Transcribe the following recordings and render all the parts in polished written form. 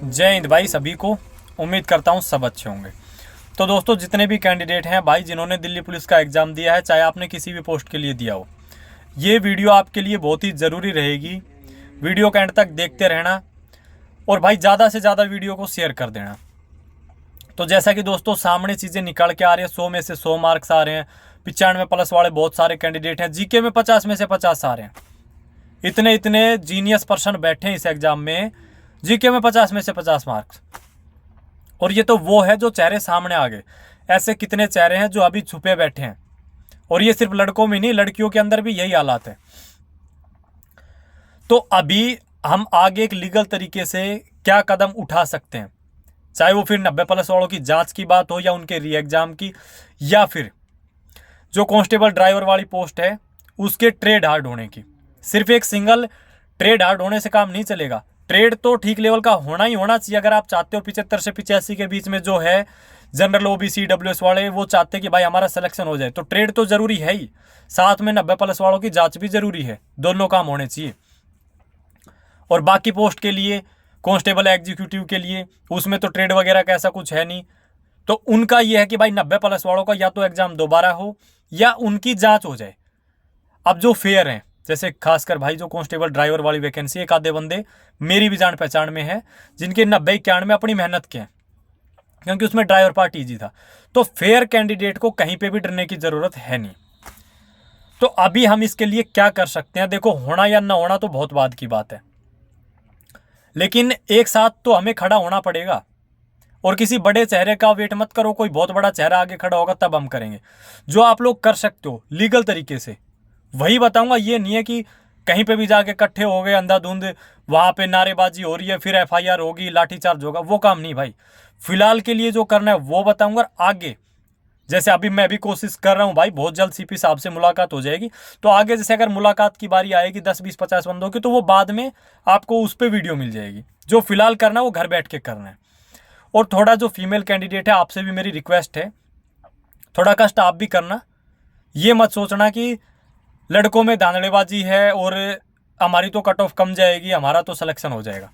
जय हिंद भाई सभी को। उम्मीद करता हूँ सब अच्छे होंगे। तो दोस्तों, जितने भी कैंडिडेट हैं भाई जिन्होंने दिल्ली पुलिस का एग्ज़ाम दिया है, चाहे आपने किसी भी पोस्ट के लिए दिया हो, ये वीडियो आपके लिए बहुत ही ज़रूरी रहेगी। वीडियो के एंड तक देखते रहना और भाई ज़्यादा से ज़्यादा वीडियो को शेयर कर देना। तो जैसा कि दोस्तों सामने चीज़ें निकल के आ रही है, 100 में से 100 मार्क्स आ रहे हैं। 95 प्लस वाले बहुत सारे कैंडिडेट हैं। जीके में 50 में से 50 आ रहे हैं। इतने इतने जीनियस पर्सन बैठे हैं इस एग्ज़ाम में। जीके में 50 में से 50 मार्क्स। और ये तो वो है जो चेहरे सामने आ गए। ऐसे कितने चेहरे हैं जो अभी छुपे बैठे हैं। और ये सिर्फ लड़कों में नहीं, लड़कियों के अंदर भी यही हालात है। तो अभी हम आगे एक लीगल तरीके से क्या कदम उठा सकते हैं, चाहे वो फिर 90 प्लस वालों की जांच की बात हो या उनके री एग्जाम की, या फिर जो कांस्टेबल ड्राइवर वाली पोस्ट है उसके ट्रेड हार्ड होने की। सिर्फ एक सिंगल ट्रेड हार्ड होने से काम नहीं चलेगा। ट्रेड तो ठीक लेवल का होना ही होना चाहिए। अगर आप चाहते हो 75 से 85 के बीच में जो है जनरल ओबीसी डब्ल्यूएस वाले, वो चाहते कि भाई हमारा सिलेक्शन हो जाए, तो ट्रेड तो जरूरी है ही। साथ में 90 प्लस वालों की जांच भी जरूरी है। दोनों काम होने चाहिए। और बाकी पोस्ट के लिए, कांस्टेबल एग्जीक्यूटिव के लिए, उसमें तो ट्रेड वगैरह का ऐसा कुछ है नहीं। तो उनका यह है कि भाई 90 प्लस वालों का या तो एग्जाम दोबारा हो या उनकी जांच हो जाए। अब जो फेयर हैं, जैसे खासकर भाई जो कांस्टेबल ड्राइवर वाली वैकेंसी, एक आधे बंदे मेरी भी जान पहचान में है जिनके 90-91 अपनी मेहनत के हैं, क्योंकि उसमें ड्राइवर पार्ट ईजी था। तो फेयर कैंडिडेट को कहीं पे भी डरने की जरूरत है नहीं। तो अभी हम इसके लिए क्या कर सकते हैं? देखो, होना या ना होना तो बहुत बाद की बात है, लेकिन एक साथ तो हमें खड़ा होना पड़ेगा। और किसी बड़े चेहरे का वेट मत करो, कोई बहुत बड़ा चेहरा आगे खड़ा होगा तब हम करेंगे। जो आप लोग कर सकते हो लीगल तरीके से वही बताऊंगा। ये नहीं है कि कहीं पे भी जाके इकट्ठे हो गए अंधाधुंध, वहां पे नारेबाजी हो रही है, फिर एफआईआर होगी, लाठीचार्ज होगा, वो काम नहीं भाई। फिलहाल के लिए जो करना है वो बताऊंगा। और आगे जैसे अभी मैं भी कोशिश कर रहा हूँ भाई, बहुत जल्द सीपी साहब से मुलाकात हो जाएगी। तो आगे जैसे अगर मुलाकात की बारी आएगी 10 20 50 बंदों की, तो वो बाद में आपको उस पर वीडियो मिल जाएगी। जो फिलहाल करना है वो घर बैठ के करना है। और थोड़ा जो फीमेल कैंडिडेट है, आपसे भी मेरी रिक्वेस्ट है, थोड़ा कष्ट आप भी करना। ये मत सोचना कि लड़कों में धांधड़ेबाजी है और हमारी तो कट ऑफ कम जाएगी, हमारा तो सिलेक्शन हो जाएगा।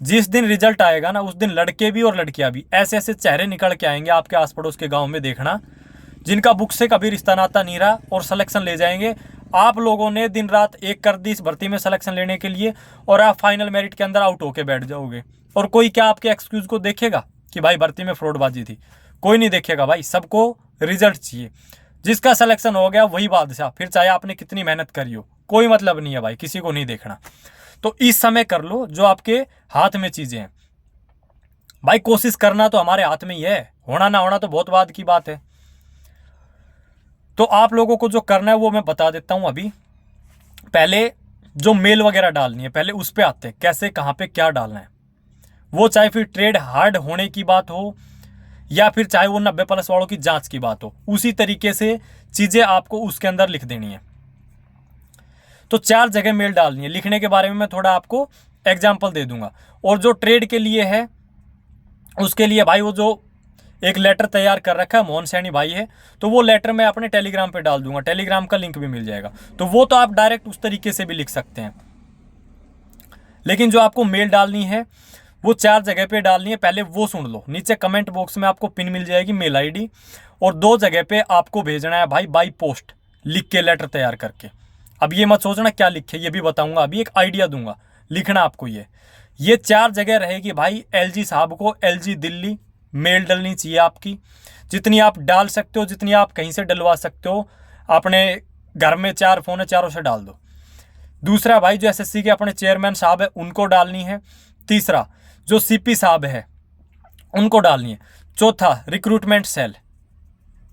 जिस दिन रिजल्ट आएगा ना, उस दिन लड़के भी और लड़कियां भी ऐसे ऐसे चेहरे निकल के आएंगे आपके आस पड़ोस के गांव में, देखना, जिनका बुक से कभी रिश्ता नाता नहीं रहा और सिलेक्शन ले जाएंगे। आप लोगों ने दिन रात एक कर दी इस भर्ती में सिलेक्शन लेने के लिए, और आप फाइनल मेरिट के अंदर आउट होके बैठ जाओगे। और कोई क्या आपके एक्सक्यूज को देखेगा कि भाई भर्ती में फ्रॉडबाजी थी? कोई नहीं देखेगा भाई। सबको रिजल्ट चाहिए। जिसका सिलेक्शन हो गया वही बादशाह, फिर चाहे आपने कितनी मेहनत करी हो, कोई मतलब नहीं है भाई, किसी को नहीं देखना। तो इस समय कर लो जो आपके हाथ में चीजें हैं। भाई कोशिश करना तो हमारे हाथ में ही है, होना ना होना तो बहुत बाद की बात है। तो आप लोगों को जो करना है वो मैं बता देता हूं अभी। पहले जो मेल वगैरह डालनी है, पहले उस पर आते हैं, कैसे कहाँ पे क्या डालना है। वो चाहे फिर ट्रेड हार्ड होने की बात हो या फिर चाहे वो 90 प्लस वालों की जांच की बात हो, उसी तरीके से चीजें आपको उसके अंदर लिख देनी है। तो 4 जगह मेल डालनी है। लिखने के बारे में मैं थोड़ा आपको एग्जाम्पल दे दूंगा। और जो ट्रेड के लिए है उसके लिए भाई वो जो एक लेटर तैयार कर रखा है, मोहन सैनी भाई है, तो वो लेटर मैं अपने टेलीग्राम पे डाल दूंगा। टेलीग्राम का लिंक भी मिल जाएगा, तो वो तो आप डायरेक्ट उस तरीके से भी लिख सकते हैं। लेकिन जो आपको मेल डालनी है वो 4 जगह पे डालनी है। पहले वो सुन लो, नीचे कमेंट बॉक्स में आपको पिन मिल जाएगी मेल आईडी। और 2 जगह पे आपको भेजना है भाई बाई पोस्ट, लिख के लेटर तैयार करके। अब ये मत सोचना क्या लिखे, ये भी बताऊंगा, अभी एक आइडिया दूंगा। लिखना आपको ये 4 जगह रहेगी भाई। एलजी साहब को एलजी दिल्ली मेल डलनी चाहिए आपकी, जितनी आप डाल सकते हो, जितनी आप कहीं से डलवा सकते हो। अपने घर में 4 फोन है, चारों से डाल दो। दूसरा भाई जो एसएससी के अपने चेयरमैन साहब है उनको डालनी है। तीसरा जो सीपी साहब है उनको डालनी है। चौथा रिक्रूटमेंट सेल।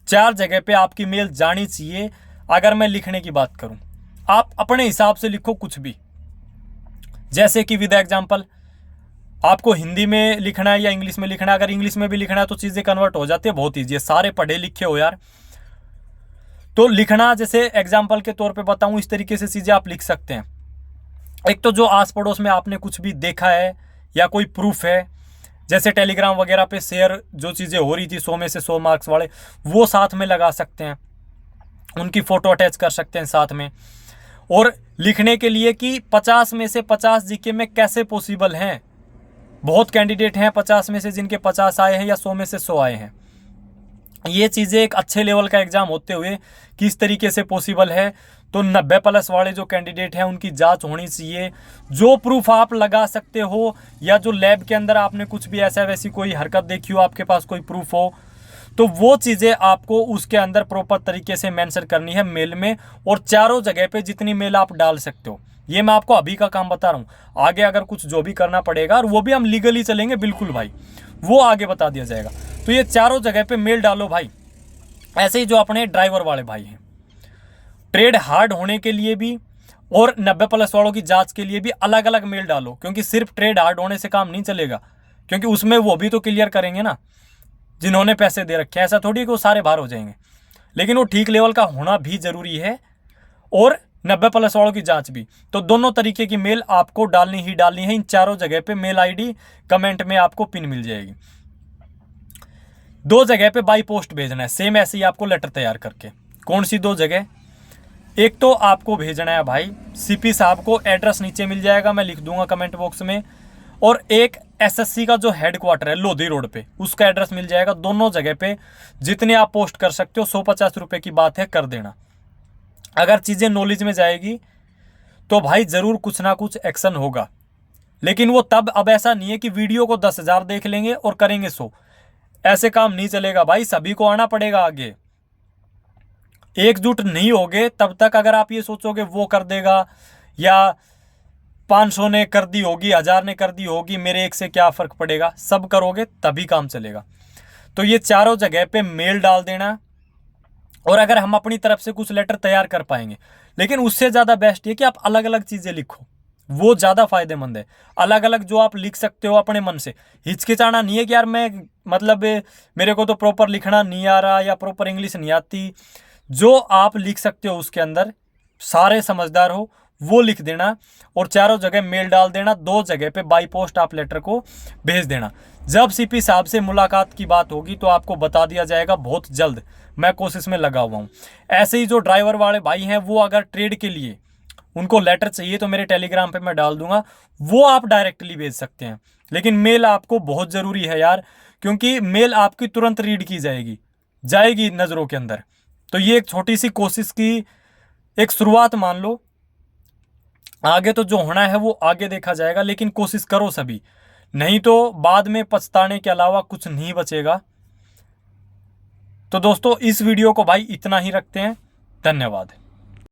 4 जगह पे आपकी मेल जानी चाहिए। अगर मैं लिखने की बात करूं, आप अपने हिसाब से लिखो कुछ भी, जैसे कि विद एग्जांपल आपको हिंदी में लिखना है या इंग्लिश में लिखना है। अगर इंग्लिश में भी लिखना है तो चीजें कन्वर्ट हो जाती है, बहुत ईजी है। सारे पढ़े लिखे हो यार, तो लिखना, जैसे एग्जाम्पल के तौर पे बताऊं, इस तरीके से चीजें आप लिख सकते हैं। एक तो जो आस पड़ोस में आपने कुछ भी देखा है या कोई प्रूफ है, जैसे टेलीग्राम वगैरह पे शेयर जो चीज़ें हो रही थी 100 में से 100 मार्क्स वाले, वो साथ में लगा सकते हैं, उनकी फ़ोटो अटैच कर सकते हैं साथ में। और लिखने के लिए कि 50 में से 50 जीके में कैसे पॉसिबल हैं, बहुत कैंडिडेट हैं 50 में से जिनके 50 आए हैं या 100 में से 100 आए हैं। ये चीज़ें एक अच्छे लेवल का एग्जाम होते हुए किस तरीके से पॉसिबल है, तो 90+ वाले जो कैंडिडेट हैं उनकी जांच होनी चाहिए। जो प्रूफ आप लगा सकते हो या जो लैब के अंदर आपने कुछ भी ऐसा वैसी कोई हरकत देखी हो, आपके पास कोई प्रूफ हो, तो वो चीज़ें आपको उसके अंदर प्रॉपर तरीके से मेंशन करनी है मेल में। और चारों जगह पे जितनी मेल आप डाल सकते हो, ये मैं आपको अभी का काम बता रहा हूँ। आगे अगर कुछ जो भी करना पड़ेगा, और वो भी हम लीगली चलेंगे बिल्कुल भाई, वो आगे बता दिया जाएगा। तो ये चारों जगह पे मेल डालो भाई। ऐसे ही जो अपने ड्राइवर वाले भाई हैं, ट्रेड हार्ड होने के लिए भी और 90+ वालों की जांच के लिए भी अलग अलग मेल डालो, क्योंकि सिर्फ ट्रेड हार्ड होने से काम नहीं चलेगा, क्योंकि उसमें वो भी तो क्लियर करेंगे ना जिन्होंने पैसे दे रखे हैं। ऐसा थोड़ी कि वो सारे बाहर हो जाएंगे, लेकिन वो ठीक लेवल का होना भी जरूरी है, और 90+ वालों की जांच भी। तो दोनों तरीके की मेल आपको डालनी ही डालनी है। इन चारों जगह पे मेल आईडी कमेंट में आपको पिन मिल जाएगी। 2 जगह पे बाई पोस्ट भेजना है, सेम ऐसे ही आपको लेटर तैयार करके। कौन सी 2 जगह? एक तो आपको भेजना है भाई सीपी साहब को, एड्रेस नीचे मिल जाएगा, मैं लिख दूंगा कमेंट बॉक्स में। और एक एसएससी का जो हेडक्वार्टर है लोधी रोड पे, उसका एड्रेस मिल जाएगा। दोनों जगह पे जितने आप पोस्ट कर सकते हो, 150 रुपये की बात है, कर देना। अगर चीज़ें नॉलेज में जाएगी तो भाई ज़रूर कुछ ना कुछ एक्शन होगा, लेकिन वो तब, अब ऐसा नहीं है कि वीडियो को 10,000 देख लेंगे और करेंगे 100। ऐसे काम नहीं चलेगा भाई, सभी को आना पड़ेगा आगे। एकजुट नहीं होगे तब तक, अगर आप ये सोचोगे वो कर देगा या 500 ने कर दी होगी, 1000 ने कर दी होगी, मेरे एक से क्या फ़र्क पड़ेगा, सब करोगे तभी काम चलेगा। तो ये चारों जगह पे मेल डाल देना। और अगर हम अपनी तरफ से कुछ लेटर तैयार कर पाएंगे, लेकिन उससे ज़्यादा बेस्ट ये कि आप अलग अलग चीज़ें लिखो, वो ज़्यादा फायदेमंद है। अलग अलग जो आप लिख सकते हो अपने मन से, हिचकिचाना नहीं है कि यार मैं, मतलब मेरे को तो प्रॉपर लिखना नहीं आ रहा या प्रॉपर इंग्लिश नहीं आती। जो आप लिख सकते हो उसके अंदर, सारे समझदार हो, वो लिख देना और चारों जगह मेल डाल देना। 2 जगह पे बाई पोस्ट आप लेटर को भेज देना। जब सीपी साहब से मुलाकात की बात होगी तो आपको बता दिया जाएगा बहुत जल्द। मैं कोशिश में लगा हुआ हूँ। ऐसे ही जो ड्राइवर वाले भाई हैं, वो अगर ट्रेड के लिए उनको लेटर चाहिए तो मेरे टेलीग्राम पे मैं डाल दूंगा, वो आप डायरेक्टली भेज सकते हैं। लेकिन मेल आपको बहुत ज़रूरी है यार, क्योंकि मेल आपकी तुरंत रीड की जाएगी नज़रों के अंदर। तो ये एक छोटी सी कोशिश की एक शुरुआत मान लो। आगे तो जो होना है वो आगे देखा जाएगा, लेकिन कोशिश करो सभी, नहीं तो बाद में पछताने के अलावा कुछ नहीं बचेगा। तो दोस्तों, इस वीडियो को भाई इतना ही रखते हैं। धन्यवाद।